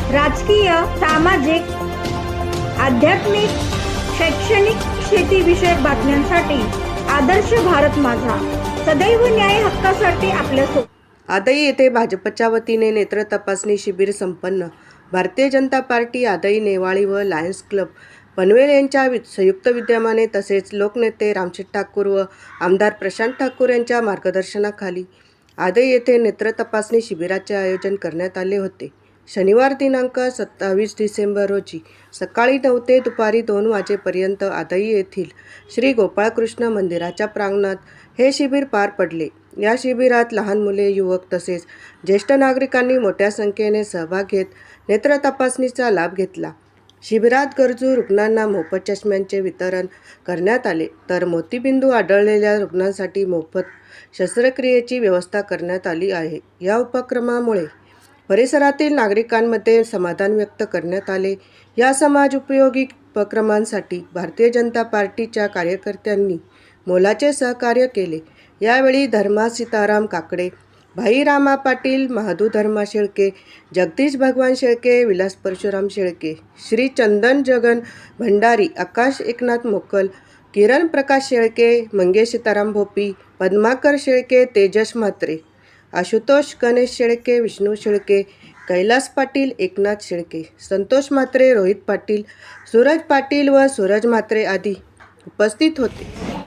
राजकीय, सामाजिक, आध्यात्मिक, शैक्षणिक, शेतीविषयक बातम्यांसाठी आदर्श भारत माझा सदैव न्याय हक्कासाठी आपल्यासोबत. आदई येथे भाजपच्या वतीने नेत्र तपासणी शिबिर संपन्न. भारतीय जनता पार्टी, आदई, नेवाळी व लायन्स क्लब पनवेल यांच्या संयुक्त विद्यमाने तसेच लोकनेते रामशेठ ठाकूर व आमदार प्रशांत ठाकूर यांच्या मार्गदर्शनाखाली आदई येथे नेत्र तपासणी शिबिराचे आयोजन करण्यात आले होते. शनिवार दिनांक 27 डिसेंबर रोजी सकाळी 9 ते दुपारी 2 वाजेपर्यंत आदई येथील श्री गोपाळकृष्ण मंदिराच्या प्रांगणात हे शिबिर पार पडले. या शिबिरात लहान मुले, युवक तसेच ज्येष्ठ नागरिकांनी मोठ्या संख्येने सहभाग घेत नेत्र तपासणीचा लाभ घेतला. शिबिरात गरजू रुग्णांना मोफत चष्म्यांचे वितरण करण्यात आले, तर मोतीबिंदू आढळलेल्या रुग्णांसाठी मोफत शस्त्रक्रियेची व्यवस्था करण्यात आली आहे. या उपक्रमामुळे परिसरातील नागरिकांमध्ये समाधान व्यक्त करण्यात आले. या समाज उपयोगी उपक्रमांसाठी भारतीय जनता पार्टीच्या कार्यकर्त्यांनी मोलाचे सहकार्य केले. यावेळी धर्मा सीताराम काकडे, भाई रामा पाटील, महादू धर्मा शेळके, जगदीश भगवान शेळके, विलास परशुराम शेळके, श्री चंदन जगन भंडारी, आकाश एकनाथ मोकल, किरण प्रकाश शेळके, मंगेश सीताराम भोपी, पद्माकर शेळके, तेजस म्हात्रे, आशुतोष गणेश शेळके, विष्णू शेळके, कैलास पाटील, एकनाथ शेळके, संतोष म्हात्रे, रोहित पाटील, सूरज पाटील व सूरज म्हात्रे आदी उपस्थित होते.